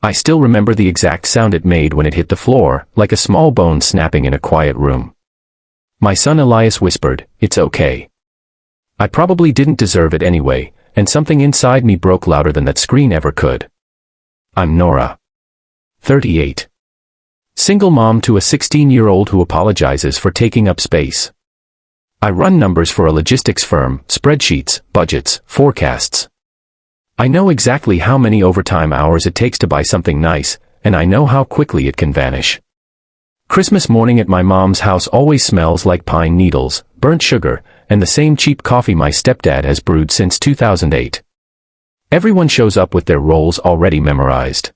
I still remember the exact sound it made when it hit the floor, like a small bone snapping in a quiet room. My son Elias whispered, "It's okay." I probably didn't deserve it anyway, and something inside me broke louder than that screen ever could. I'm Nora. 38. Single mom to a 16-year-old who apologizes for taking up space. I run numbers for a logistics firm, spreadsheets, budgets, forecasts. I know exactly how many overtime hours it takes to buy something nice, and I know how quickly it can vanish. Christmas morning at my mom's house always smells like pine needles, burnt sugar, and the same cheap coffee my stepdad has brewed since 2008. Everyone shows up with their roles already memorized.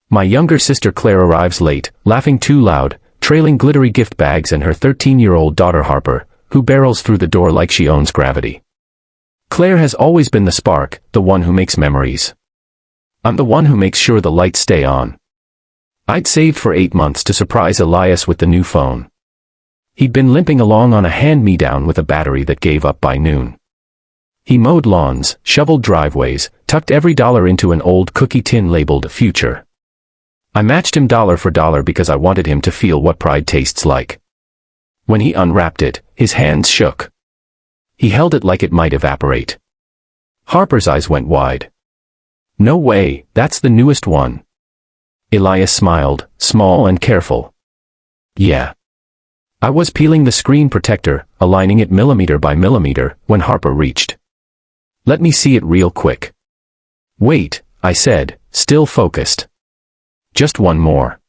My younger sister Claire arrives late, laughing too loud, trailing glittery gift bags, and her 13-year-old daughter Harper, who barrels through the door like she owns gravity. Claire has always been the spark, the one who makes memories. I'm the one who makes sure the lights stay on. I'd saved for 8 months to surprise Elias with the new phone. He'd been limping along on a hand-me-down with a battery that gave up by noon. He mowed lawns, shoveled driveways, tucked every dollar into an old cookie tin labeled "Future." I matched him dollar for dollar because I wanted him to feel what pride tastes like. When he unwrapped it, his hands shook. He held it like it might evaporate. Harper's eyes went wide. "No way, that's the newest one." Elias smiled, small and careful. "Yeah." I was peeling the screen protector, aligning it millimeter by millimeter, when Harper reached. "Let me see it real quick." "Wait," I said, still focused. "Just one more."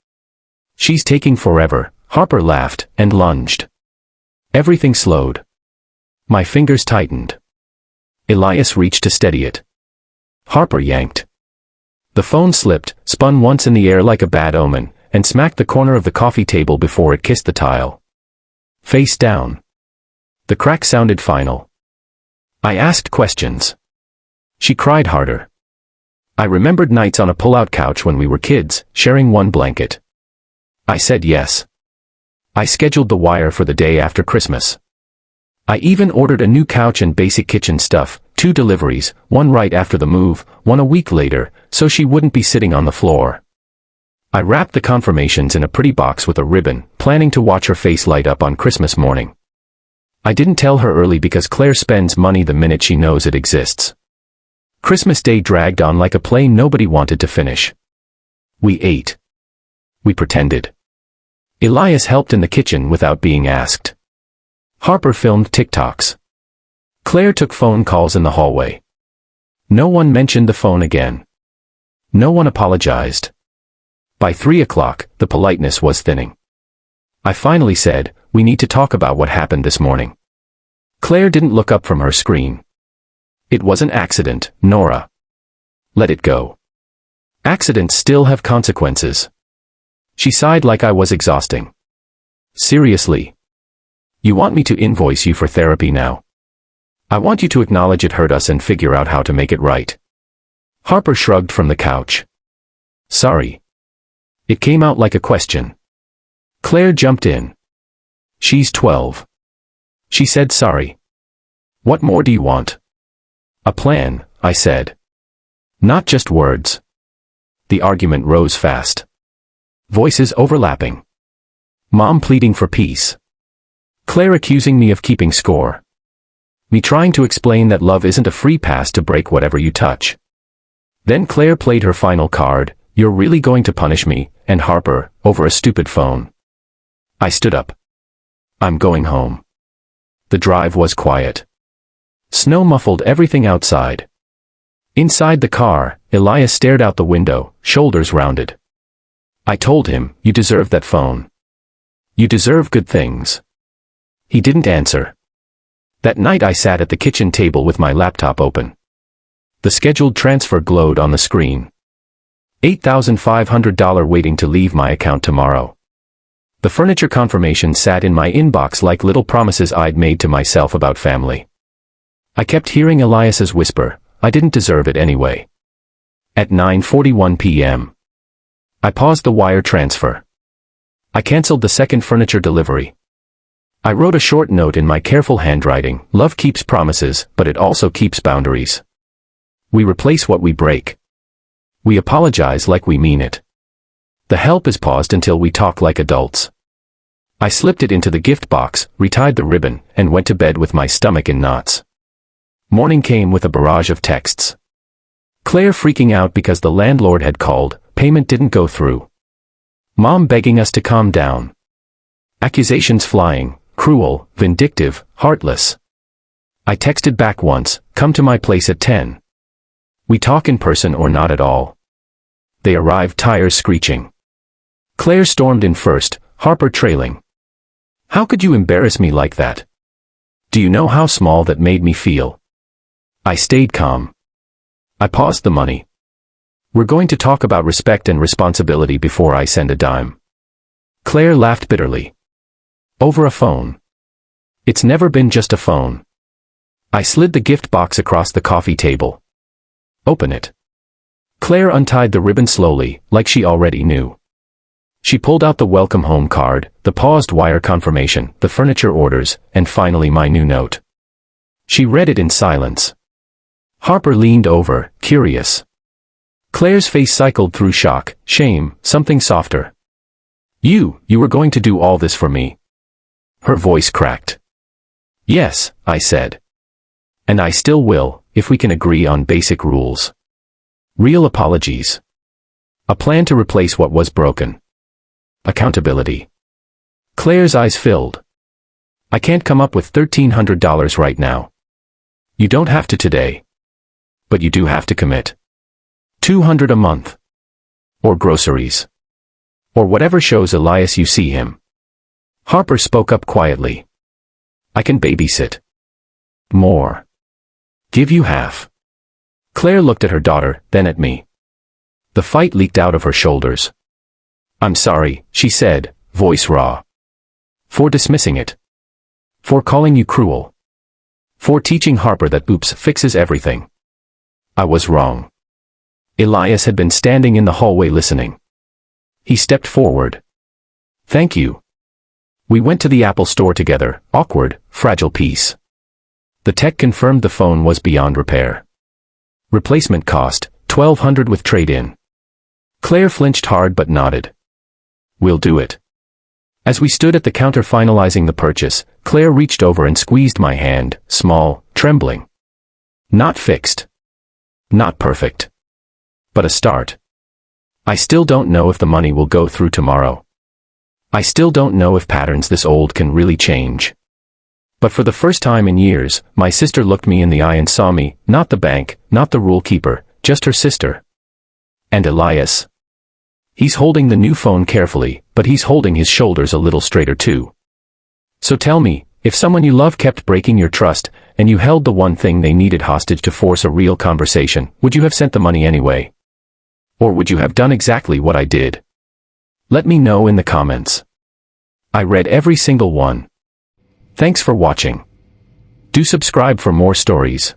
"She's taking forever," Harper laughed, and lunged. Everything slowed. My fingers tightened. Elias reached to steady it. Harper yanked. The phone slipped, spun once in the air like a bad omen, and smacked the corner of the coffee table before it kissed the tile. Face down. The crack sounded final. I asked questions. She cried harder. I remembered nights on a pull-out couch when we were kids, sharing one blanket. I said yes. I scheduled the wire for the day after Christmas. I even ordered a new couch and basic kitchen stuff, 2 deliveries, one right after the move, one a week later, so she wouldn't be sitting on the floor. I wrapped the confirmations in a pretty box with a ribbon, planning to watch her face light up on Christmas morning. I didn't tell her early because Claire spends money the minute she knows it exists. Christmas Day dragged on like a play nobody wanted to finish. We ate. We pretended. Elias helped in the kitchen without being asked. Harper filmed TikToks. Claire took phone calls in the hallway. No one mentioned the phone again. No one apologized. By 3 o'clock, the politeness was thinning. I finally said, "We need to talk about what happened this morning." Claire didn't look up from her screen. "It was an accident, Nora. Let it go. Accidents still have consequences." She sighed like I was exhausting. "Seriously? You want me to invoice you for therapy now? I want you to acknowledge it hurt us and figure out how to make it right." Harper shrugged from the couch. "Sorry." It came out like a question. Claire jumped in. "She's 12. She said sorry. What more do you want?" "A plan," I said. "Not just words." The argument rose fast. Voices overlapping. Mom pleading for peace. Claire accusing me of keeping score. Me trying to explain that love isn't a free pass to break whatever you touch. Then Claire played her final card, "You're really going to punish me," and Harper, over a stupid phone. I stood up. "I'm going home." The drive was quiet. Snow muffled everything outside. Inside the car, Elias stared out the window, shoulders rounded. I told him, "You deserve that phone. You deserve good things." He didn't answer. That night I sat at the kitchen table with my laptop open. The scheduled transfer glowed on the screen. $8,500 waiting to leave my account tomorrow. The furniture confirmation sat in my inbox like little promises I'd made to myself about family. I kept hearing Elias's whisper, "I didn't deserve it anyway." At 9:41 p.m. I paused the wire transfer. I canceled the second furniture delivery. I wrote a short note in my careful handwriting, "Love keeps promises, but it also keeps boundaries. We replace what we break." We apologize like we mean it. The help is paused until we talk like adults. I slipped it into the gift box, retied the ribbon, and went to bed with my stomach in knots. Morning came with a barrage of texts. Claire freaking out because the landlord had called, payment didn't go through. Mom begging us to calm down. Accusations flying, cruel, vindictive, heartless. I texted back once, come to my place at 10. We talk in person or not at all. They arrived, tires screeching. Claire stormed in first, Harper trailing. How could you embarrass me like that? Do you know how small that made me feel? I stayed calm. I paused the money. We're going to talk about respect and responsibility before I send a dime. Claire laughed bitterly. Over a phone. It's never been just a phone. I slid the gift box across the coffee table. Open it. Claire untied the ribbon slowly, like she already knew. She pulled out the welcome home card, the paused wire confirmation, the furniture orders, and finally my new note. She read it in silence. Harper leaned over, curious. Claire's face cycled through shock, shame, something softer. You were going to do all this for me. Her voice cracked. Yes, I said. And I still will, if we can agree on basic rules. Real apologies. A plan to replace what was broken. Accountability. Claire's eyes filled. I can't come up with $1,300 right now. You don't have to today. But you do have to commit. $200 a month. Or groceries. Or whatever shows Elias you see him. Harper spoke up quietly. I can babysit. More. Give you half. Claire looked at her daughter, then at me. The fight leaked out of her shoulders. I'm sorry, she said, voice raw. For dismissing it. For calling you cruel. For teaching Harper that oops fixes everything. I was wrong. Elias had been standing in the hallway listening. He stepped forward. Thank you. We went to the Apple store together, awkward, fragile piece. The tech confirmed the phone was beyond repair. Replacement cost, $1,200 with trade-in. Claire flinched hard but nodded. We'll do it. As we stood at the counter finalizing the purchase, Claire reached over and squeezed my hand, small, trembling. Not fixed. Not perfect. But a start. I still don't know if the money will go through tomorrow. I still don't know if patterns this old can really change. But for the first time in years, my sister looked me in the eye and saw me, not the bank, not the rule keeper, just her sister. And Elias. He's holding the new phone carefully, but he's holding his shoulders a little straighter too. So tell me, if someone you love kept breaking your trust, and you held the one thing they needed hostage to force a real conversation, would you have sent the money anyway? Or would you have done exactly what I did? Let me know in the comments. I read every single one. Thanks for watching. Do subscribe for more stories.